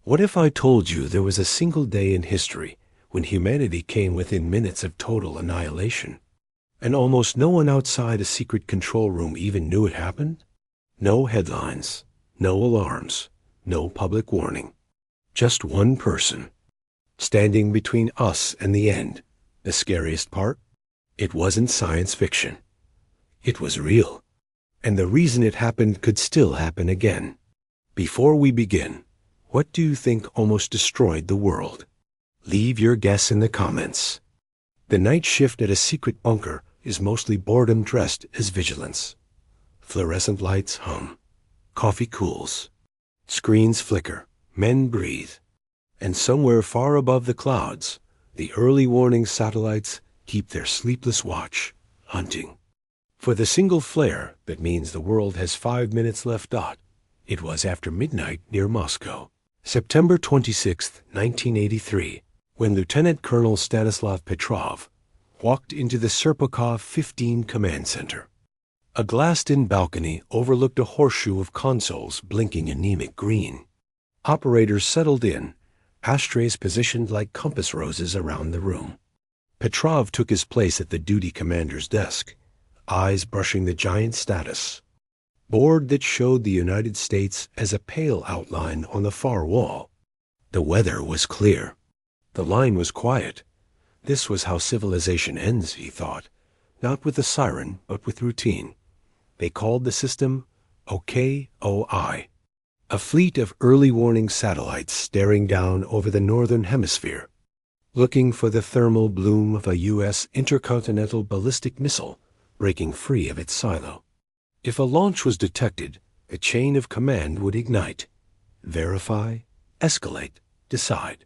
What if I told you there was a single day in history when humanity came within minutes of total annihilation, and almost no one outside a secret control room even knew it happened? No headlines, no alarms, no public warning. Just one person, standing between us and the end. The scariest part? It wasn't science fiction. It was real. And the reason it happened could still happen again. Before we begin, what do you think almost destroyed the world? Leave your guess in the comments. The night shift at a secret bunker is mostly boredom dressed as vigilance. Fluorescent lights hum. Coffee cools. Screens flicker. Men breathe. And somewhere far above the clouds, the early warning satellites keep their sleepless watch, hunting. For the single flare that means the world has 5 minutes left. It was after midnight near Moscow, September 26, 1983, when Lieutenant Colonel Stanislav Petrov walked into the Serpukhov 15 Command Center. A glassed-in balcony overlooked a horseshoe of consoles blinking anemic green. Operators settled in, ashtrays positioned like compass roses around the room. Petrov took his place at the duty commander's desk, eyes brushing the giant status board that showed the United States as a pale outline on the far wall. The weather was clear. The line was quiet. This was how civilization ends, he thought, not with a siren, but with routine. They called the system OKOI, a fleet of early warning satellites staring down over the northern hemisphere, looking for the thermal bloom of a U.S. intercontinental ballistic missile breaking free of its silo. If a launch was detected, a chain of command would ignite. Verify, escalate, decide.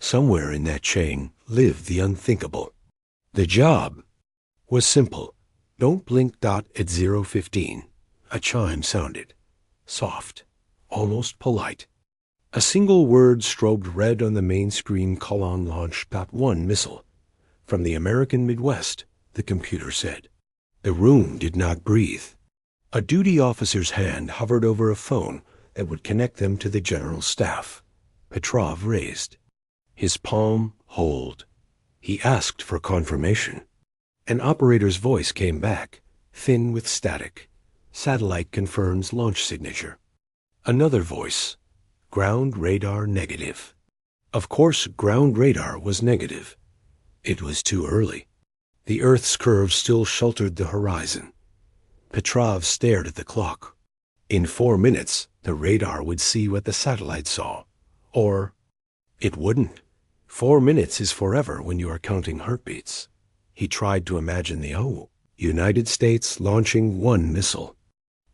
Somewhere in that chain lived the unthinkable. The job was simple. Don't blink. At 0:15, a chime sounded. Soft, almost polite. A single word strobed red on the main screen. Colon launched. One missile. From the American Midwest, the computer said. The room did not breathe. A duty officer's hand hovered over a phone that would connect them to the general staff. Petrov raised. His palm hold. He asked for confirmation. An operator's voice came back, thin with static. Satellite confirms launch signature. Another voice. Ground radar negative. Of course, ground radar was negative. It was too early. The Earth's curve still sheltered the horizon. Petrov stared at the clock. In 4 minutes, the radar would see what the satellite saw. Or it wouldn't. 4 minutes is forever when you are counting heartbeats. He tried to imagine the United States launching one missile.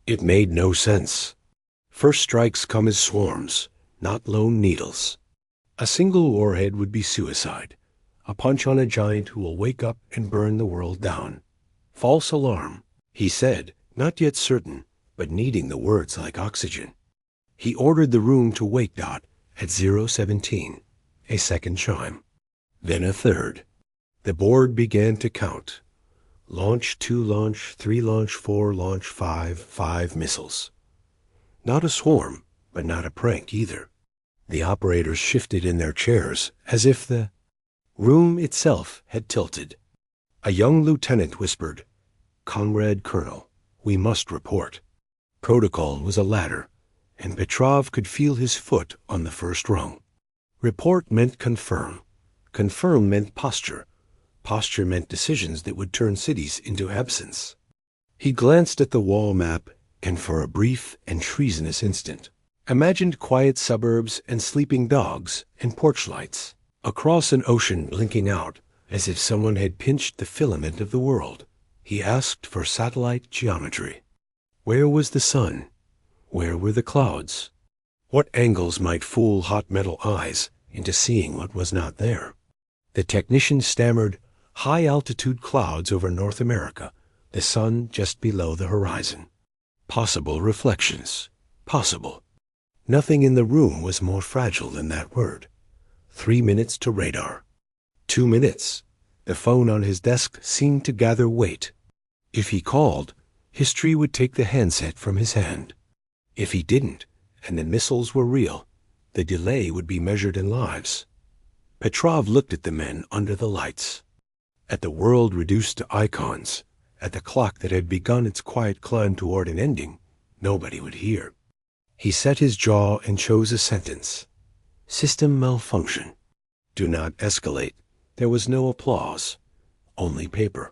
It made no sense. First strikes come as swarms, not lone needles. A single warhead would be suicide, a punch on a giant who will wake up and burn the world down. False alarm, he said, not yet certain, but needing the words like oxygen. He ordered the room to wake. At 0:17, a second chime. Then a third. The board began to count. Launch 2, launch 3, launch 4, launch 5 missiles. Not a swarm, but not a prank either. The operators shifted in their chairs as if the room itself had tilted. A young lieutenant whispered, "Comrade Colonel, we must report." Protocol was a ladder, and Petrov could feel his foot on the first rung. Report meant confirm. Confirm meant posture. Posture meant decisions that would turn cities into absence. He glanced at the wall map and for a brief and treasonous instant imagined quiet suburbs and sleeping dogs and porch lights. Across an ocean blinking out as if someone had pinched the filament of the world. He asked for satellite geometry. Where was the sun? Where were the clouds? What angles might fool hot metal eyes into seeing what was not there? The technician stammered, high-altitude clouds over North America, the sun just below the horizon. Possible reflections. Possible. Nothing in the room was more fragile than that word. 3 minutes to radar. 2 minutes. The phone on his desk seemed to gather weight. If he called, history would take the handset from his hand. If he didn't, and the missiles were real, The delay would be measured in lives. Petrov looked at the men under the lights, at the world reduced to icons, at the clock that had begun its quiet climb toward an ending nobody would hear. He set his jaw and chose a sentence. System malfunction. Do not escalate. There was no applause. Only paper.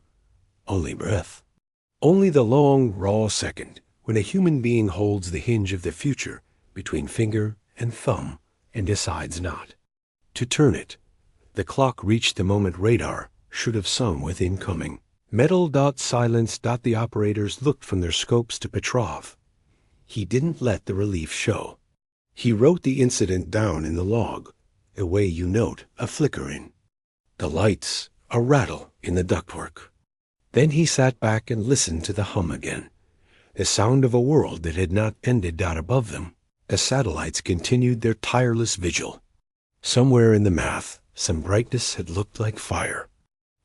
Only breath. Only the long, raw second when a human being holds the hinge of the future between finger and thumb and decides not to turn it. The clock reached the moment radar should have sung with incoming. Metal dot silence dot. The operators looked from their scopes to Petrov. He didn't let the relief show. He wrote the incident down in the log, a way you note a flickering. The lights, a rattle in the ductwork. Then he sat back and listened to the hum again, the sound of a world that had not ended out above them. The satellites continued their tireless vigil. Somewhere in the math, some brightness had looked like fire.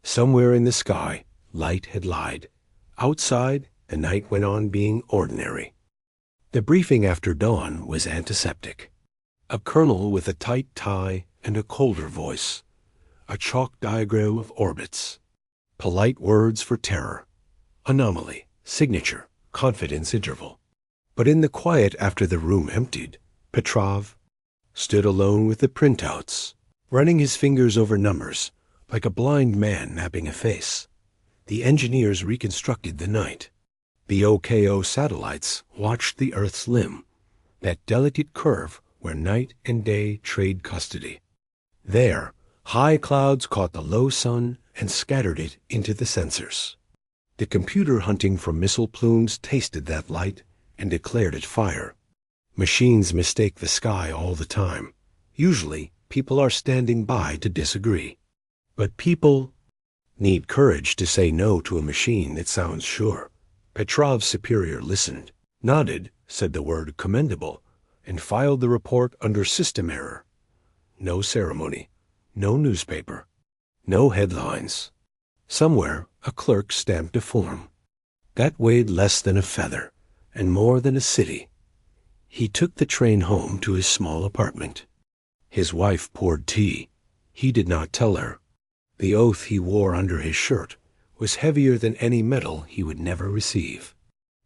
Somewhere in the sky, light had lied. Outside, the night went on being ordinary. The briefing after dawn was antiseptic. A colonel with a tight tie and a colder voice. A chalk diagram of orbits. Polite words for terror. Anomaly, signature, confidence interval. But in the quiet after the room emptied, Petrov stood alone with the printouts, running his fingers over numbers, like a blind man mapping a face. The engineers reconstructed the night. The OKO satellites watched the Earth's limb, that delicate curve where night and day trade custody. There, high clouds caught the low sun and scattered it into the sensors. The computer hunting for missile plumes tasted that light and declared it fire. Machines mistake the sky all the time. Usually, people are standing by to disagree. But people need courage to say no to a machine that sounds sure. Petrov's superior listened, nodded, said the word commendable, and filed the report under system error. No ceremony, no newspaper, no headlines. Somewhere, a clerk stamped a form. That weighed less than a feather, and more than a city. He took the train home to his small apartment. His wife poured tea. He did not tell her. The oath he wore under his shirt was heavier than any medal he would never receive.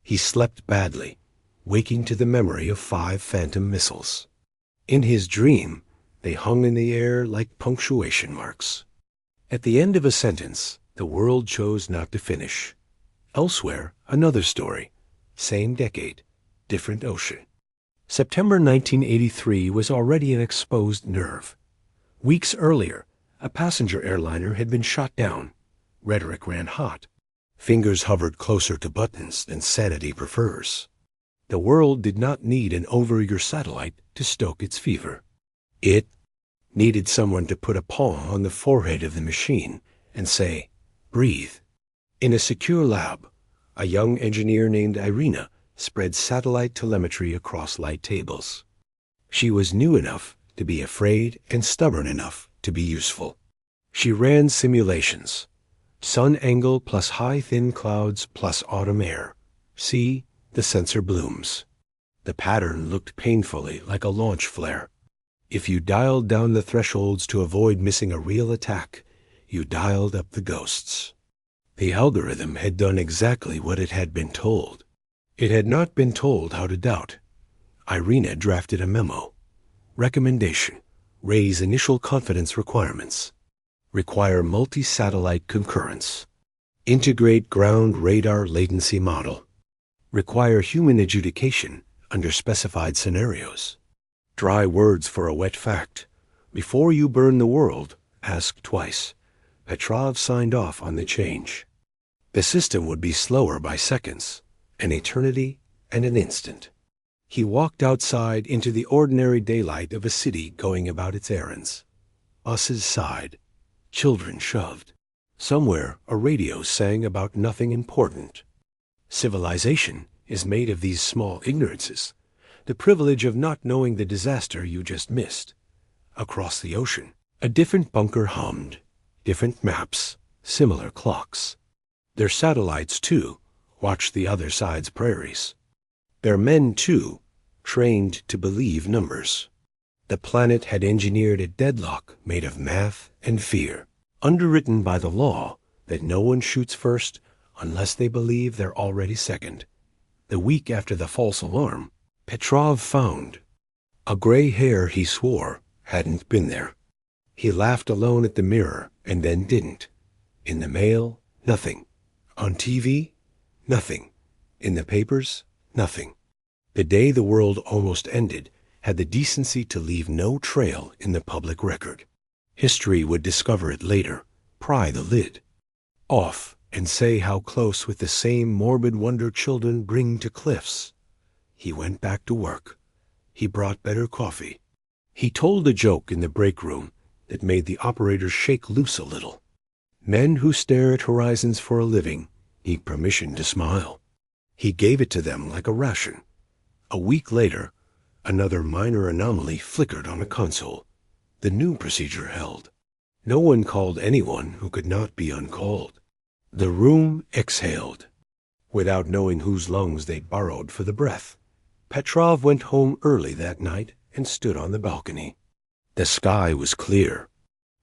He slept badly, waking to the memory of 5 Phantom missiles. In his dream, they hung in the air like punctuation marks. At the end of a sentence, the world chose not to finish. Elsewhere, another story. Same decade, different ocean. September 1983 was already an exposed nerve. Weeks earlier, a passenger airliner had been shot down. Rhetoric ran hot. Fingers hovered closer to buttons than sanity prefers. The world did not need an overeager satellite to stoke its fever. It needed someone to put a paw on the forehead of the machine and say, breathe. In a secure lab, a young engineer named Irina spread satellite telemetry across light tables. She was new enough to be afraid and stubborn enough to be useful. She ran simulations. Sun angle plus high thin clouds plus autumn air. See, the sensor blooms. The pattern looked painfully like a launch flare. If you dialed down the thresholds to avoid missing a real attack, you dialed up the ghosts. The algorithm had done exactly what it had been told. It had not been told how to doubt. Irina drafted a memo. Recommendation: raise initial confidence requirements. Require multi-satellite concurrence. Integrate ground radar latency model. Require human adjudication under specified scenarios. Dry words for a wet fact. Before you burn the world, ask twice. Petrov signed off on the change. The system would be slower by seconds, an eternity and an instant. He walked outside into the ordinary daylight of a city going about its errands. Buses sighed. Children shoved. Somewhere a radio sang about nothing important. Civilization is made of these small ignorances. The privilege of not knowing the disaster you just missed. Across the ocean, a different bunker hummed. Different maps, similar clocks. Their satellites, too, watched the other side's prairies. Their men, too, trained to believe numbers. The planet had engineered a deadlock made of math and fear, underwritten by the law that no one shoots first unless they believe they're already second. The week after the false alarm, Petrov found a gray hair he swore hadn't been there. He laughed alone at the mirror and then didn't. In the mail, nothing. On TV, nothing. In the papers, nothing. The day the world almost ended had the decency to leave no trail in the public record. History would discover it later, pry the lid off, and say how close with the same morbid wonder children bring to cliffs. He went back to work. He brought better coffee. He told a joke in the break room that made the operators shake loose a little. Men who stare at horizons for a living need permission to smile. He gave it to them like a ration. A week later, another minor anomaly flickered on a console. The new procedure held. No one called anyone who could not be uncalled. The room exhaled. Without knowing whose lungs they'd borrowed for the breath, Petrov went home early that night and stood on the balcony. The sky was clear.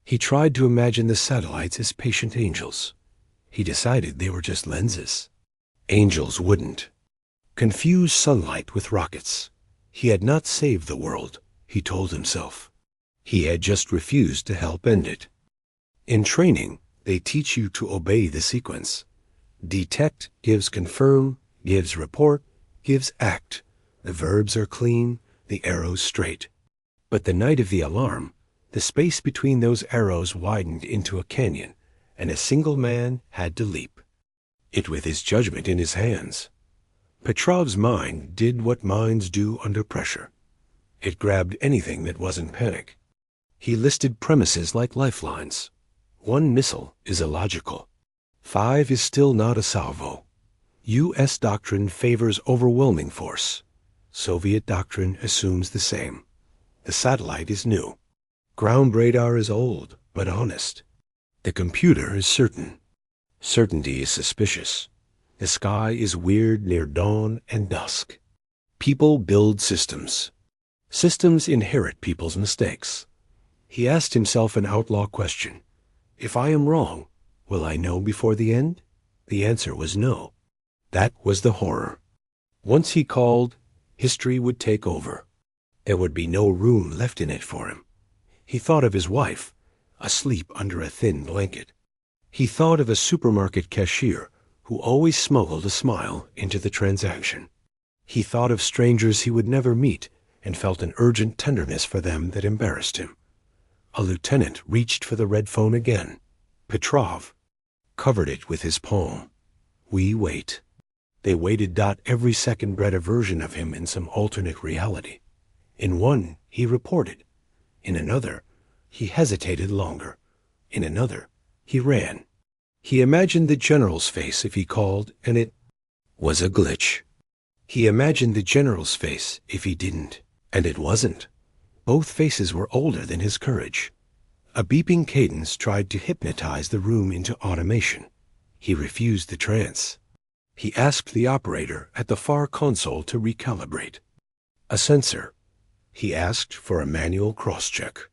He tried to imagine the satellites as patient angels. He decided they were just lenses. Angels wouldn't confuse sunlight with rockets. He had not saved the world, he told himself. He had just refused to help end it. In training, they teach you to obey the sequence. Detect gives confirm, gives report, gives act. The verbs are clean, the arrows straight. But the night of the alarm, the space between those arrows widened into a canyon, and a single man had to leap. It with his judgment in his hands. Petrov's mind did what minds do under pressure. It grabbed anything that wasn't panic. He listed premises like lifelines. 1 missile is illogical. 5 is still not a salvo. U.S. doctrine favors overwhelming force. Soviet doctrine assumes the same. The satellite is new. Ground radar is old, but honest. The computer is certain. Certainty is suspicious. The sky is weird near dawn and dusk. People build systems. Systems inherit people's mistakes. He asked himself an outlaw question. If I am wrong, will I know before the end? The answer was no. That was the horror. Once he called, history would take over. There would be no room left in it for him. He thought of his wife, asleep under a thin blanket. He thought of a supermarket cashier who always smuggled a smile into the transaction. He thought of strangers he would never meet and felt an urgent tenderness for them that embarrassed him. A lieutenant reached for the red phone again. Petrov covered it with his palm. We wait. They waited. Every second bred a version of him in some alternate reality. In one, he reported. In another, he hesitated longer. In another, he ran. He imagined the general's face if he called, and it was a glitch. He imagined the general's face if he didn't, and it wasn't. Both faces were older than his courage. A beeping cadence tried to hypnotize the room into automation. He refused the trance. He asked the operator at the far console to recalibrate. A sensor. He asked for a manual cross-check.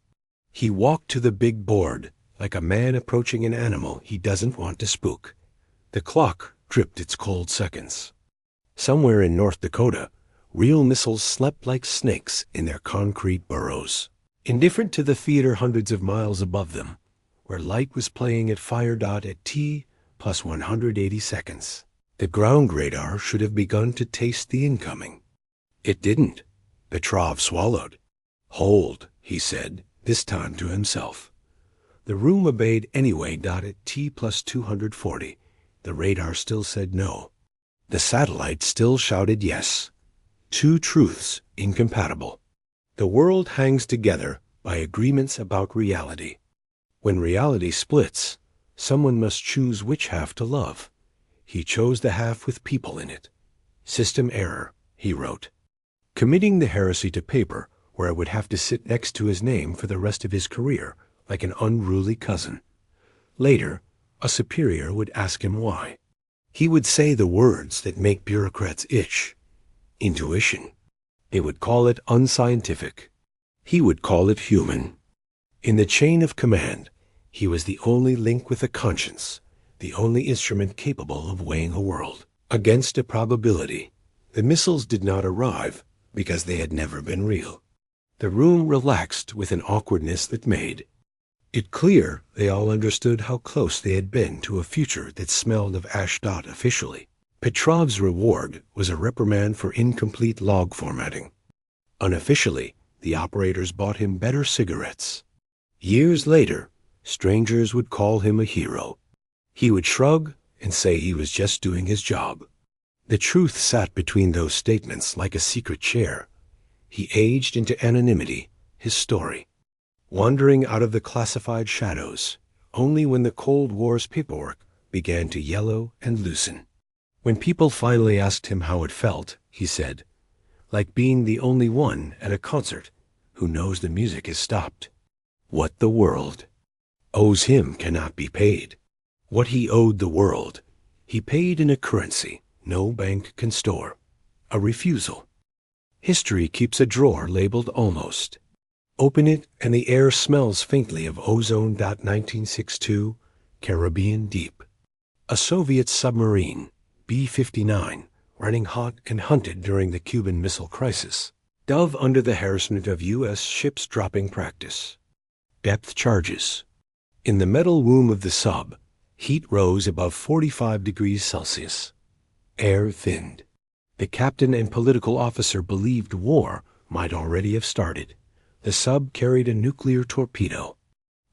He walked to the big board like a man approaching an animal he doesn't want to spook. The clock dripped its cold seconds. Somewhere in North Dakota, real missiles slept like snakes in their concrete burrows, indifferent to the theater hundreds of miles above them, where light was playing at fire. At T plus 180 seconds. The ground radar should have begun to taste the incoming. It didn't. Petrov swallowed. Hold, he said, this time to himself. The room obeyed anyway. At T plus 240, the radar still said no. The satellite still shouted yes. Two truths incompatible. The world hangs together by agreements about reality. When reality splits, someone must choose which half to love. He chose the half with people in it. System error, he wrote, committing the heresy to paper where it would have to sit next to his name for the rest of his career, like an unruly cousin. Later, a superior would ask him why. He would say the words that make bureaucrats itch. Intuition. They would call it unscientific. He would call it human. In the chain of command, he was the only link with a conscience, the only instrument capable of weighing a world against a probability. The missiles did not arrive because they had never been real. The room relaxed with an awkwardness that made it clear they all understood how close they had been to a future that smelled of Ashdod officially. Petrov's reward was a reprimand for incomplete log formatting. Unofficially, the operators bought him better cigarettes. Years later, strangers would call him a hero. He would shrug and say he was just doing his job. The truth sat between those statements like a secret chair. He aged into anonymity, his story, wandering out of the classified shadows only when the Cold War's paperwork began to yellow and loosen. When people finally asked him how it felt, he said, like being the only one at a concert who knows the music is stopped. What the world owes him cannot be paid. What he owed the world, he paid in a currency no bank can store, a refusal. History keeps a drawer labeled almost. Open it and the air smells faintly of ozone. 1962, Caribbean Deep. A Soviet submarine, B-59, running hot and hunted during the Cuban Missile Crisis. Dove under the harassment of U.S. ships dropping practice. Depth charges. In the metal womb of the sub, heat rose above 45 degrees Celsius. Air thinned. The captain and political officer believed war might already have started. The sub carried a nuclear torpedo.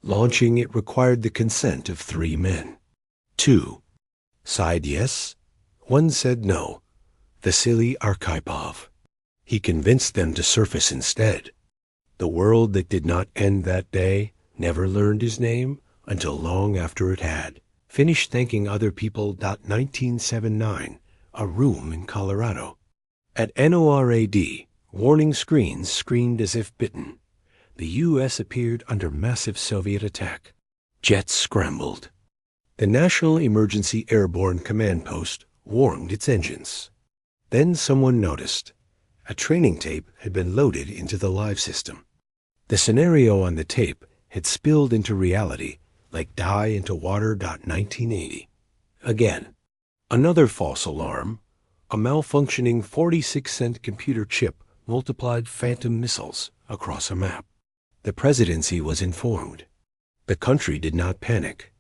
Launching it required the consent of 3 men. 2 sighed yes. 1 said no. Vasily Arkhipov. He convinced them to surface instead. The world that did not end that day never learned his name until long after it had. Finished thanking other people. 1979, a room in Colorado. At NORAD, warning screens screamed as if bitten. The U.S. appeared under massive Soviet attack. Jets scrambled. The National Emergency Airborne Command Post warmed its engines. Then someone noticed. A training tape had been loaded into the live system. The scenario on the tape had spilled into reality like dye into water. 1980. Again, another false alarm. A malfunctioning 46-cent computer chip multiplied Phantom missiles across a map. The presidency was informed. The country did not panic.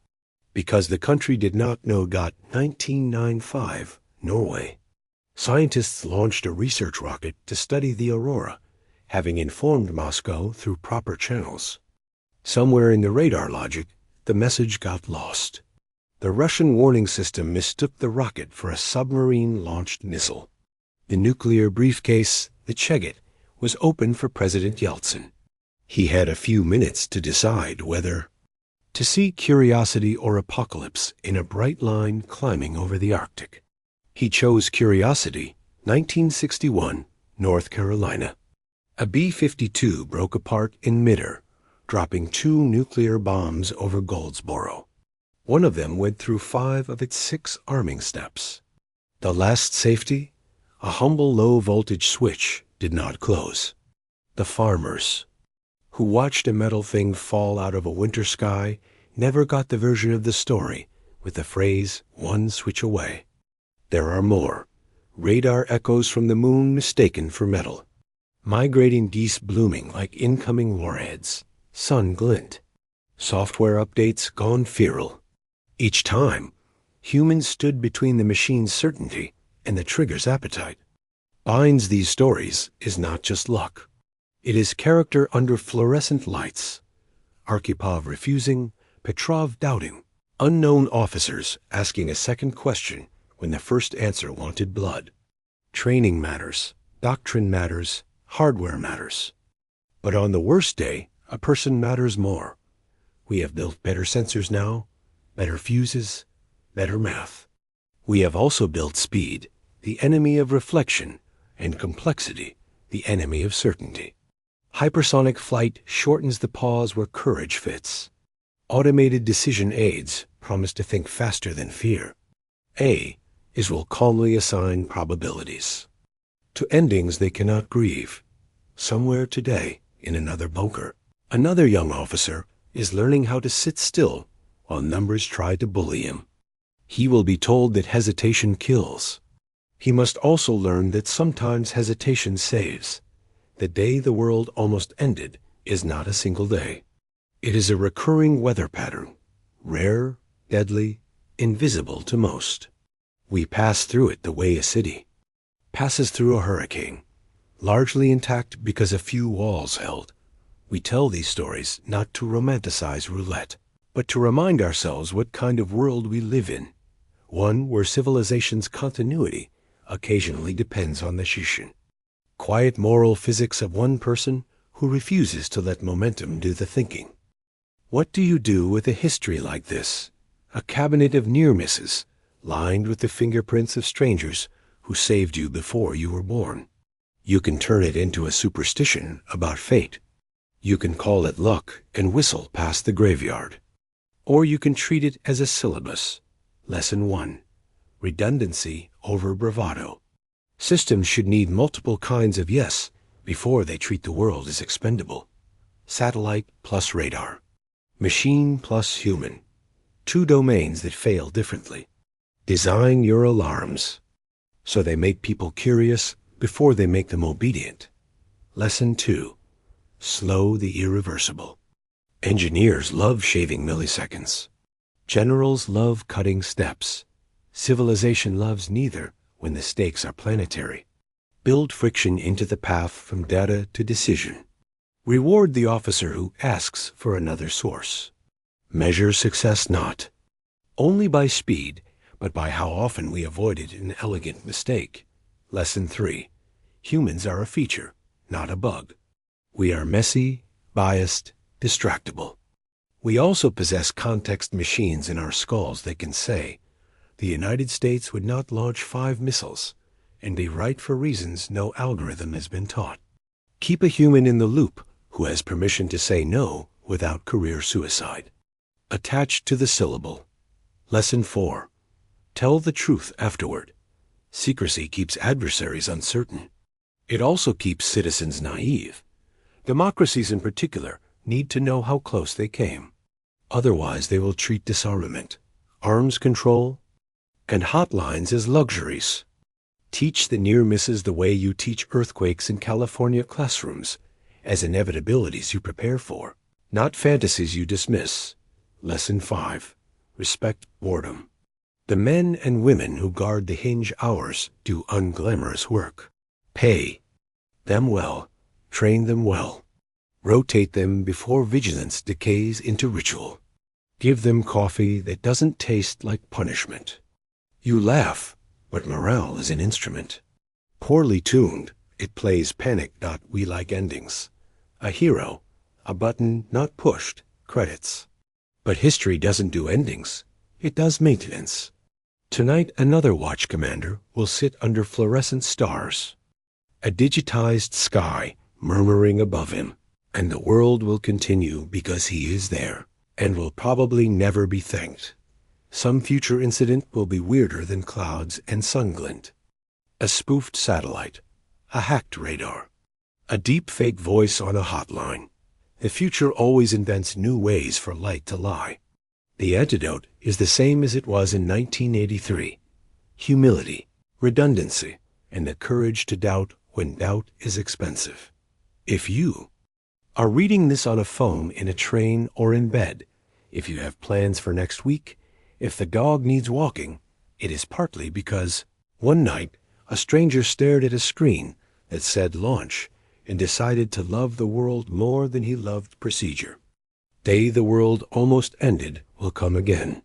Because the country did not know. 1995, Norway. Scientists launched a research rocket to study the aurora, having informed Moscow through proper channels. Somewhere in the radar logic, the message got lost. The Russian warning system mistook the rocket for a submarine-launched missile. The nuclear briefcase, the Cheget, was open for President Yeltsin. He had a few minutes to decide whether to see curiosity or apocalypse in a bright line climbing over the Arctic. He chose curiosity. 1961, North Carolina. A B-52 broke apart in midair, dropping 2 nuclear bombs over Goldsboro. One of them went through 5 of its 6 arming steps. The last safety? A humble low-voltage switch did not close. The farmers, who watched a metal thing fall out of a winter sky, never got the version of the story with the phrase, 1 switch away. There are more. Radar echoes from the moon mistaken for metal. Migrating geese blooming like incoming warheads. Sun glint. Software updates gone feral. Each time, humans stood between the machine's certainty and the trigger's appetite. Binds these stories is not just luck. It is character under fluorescent lights. Arkhipov refusing, Petrov doubting. Unknown officers asking a second question when the first answer wanted blood. Training matters, doctrine matters, hardware matters. But on the worst day, a person matters more. We have built better sensors now, better fuses, better math. We have also built speed, the enemy of reflection, and complexity, the enemy of certainty. Hypersonic flight shortens the pause where courage fits. Automated decision aids promise to think faster than fear. A is will calmly assign probabilities to endings they cannot grieve. Somewhere today, in another bunker. Another young officer is learning how to sit still while numbers try to bully him. He will be told that hesitation kills. He must also learn that sometimes hesitation saves. The day the world almost ended is not a single day. It is a recurring weather pattern, rare, deadly, invisible to most. We pass through it the way a city passes through a hurricane, largely intact because a few walls held. We tell these stories not to romanticize roulette, but to remind ourselves what kind of world we live in, one where civilization's continuity occasionally depends on the Shishin. Quiet moral physics of one person who refuses to let momentum do the thinking. What do you do with a history like this? A cabinet of near misses, lined with the fingerprints of strangers who saved you before you were born. You can turn it into a superstition about fate. You can call it luck and whistle past the graveyard. Or you can treat it as a syllabus. Lesson 1. Redundancy over bravado. Systems should need multiple kinds of yes before they treat the world as expendable. Satellite plus radar. Machine plus human. Two domains that fail differently. Design your alarms so they make people curious before they make them obedient. Lesson 2. Slow the irreversible. Engineers love shaving milliseconds. Generals love cutting steps. Civilization loves neither when the stakes are planetary. Build friction into the path from data to decision. Reward the officer who asks for another source. Measure success not only by speed, but by how often we avoided an elegant mistake. Lesson 3. Humans are a feature, not a bug. We are messy, biased, distractible. We also possess context machines in our skulls that can say, the United States would not launch 5 missiles, and be right for reasons no algorithm has been taught. Keep a human in the loop who has permission to say no without career suicide. Attached to the syllable. Lesson 4. Tell the truth afterward. Secrecy keeps adversaries uncertain. It also keeps citizens naive. Democracies in particular need to know how close they came. Otherwise they will treat disarmament, arms control, and hotlines as luxuries. Teach the near misses the way you teach earthquakes in California classrooms, as inevitabilities you prepare for, not fantasies you dismiss. Lesson 5. Respect boredom. The men and women who guard the hinge hours do unglamorous work. Pay them well, train them well. Rotate them before vigilance decays into ritual. Give them coffee that doesn't taste like punishment. You laugh, but morale is an instrument. Poorly tuned, it plays panic, not we like endings. A hero, a button not pushed, credits. But history doesn't do endings, it does maintenance. Tonight another watch commander will sit under fluorescent stars. A digitized sky murmuring above him, and the world will continue because he is there, and will probably never be thanked. Some future incident will be weirder than clouds and sun glint. A spoofed satellite, a hacked radar, a deep fake voice on a hotline. The future always invents new ways for light to lie. The antidote is the same as it was in 1983. Humility, redundancy, and the courage to doubt when doubt is expensive. If you are reading this on a phone, in a train, or in bed, if you have plans for next week, if the dog needs walking, it is partly because one night a stranger stared at a screen that said launch and decided to love the world more than he loved procedure. Day the world almost ended will come again.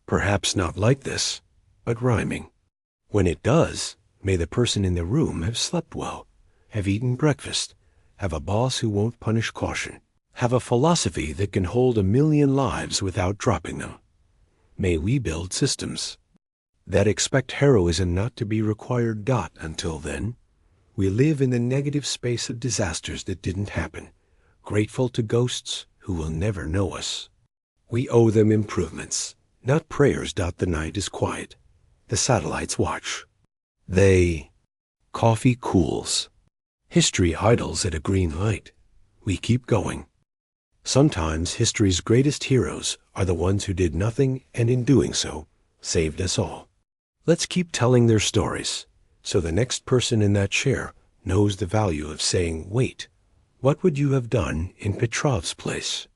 Perhaps not like this, but rhyming. When it does, may the person in the room have slept well, have eaten breakfast, have a boss who won't punish caution, have a philosophy that can hold 1,000,000 lives without dropping them. May we build systems that expect heroism not to be required. Until then, we live in the negative space of disasters that didn't happen, grateful to ghosts who will never know us. We owe them improvements, not prayers. The night is quiet. The satellites watch. Coffee cools. History idles at a green light. we keep going. Sometimes history's greatest heroes are the ones who did nothing and in doing so, saved us all. Let's keep telling their stories, so the next person in that chair knows the value of saying, wait, what would you have done in Petrov's place?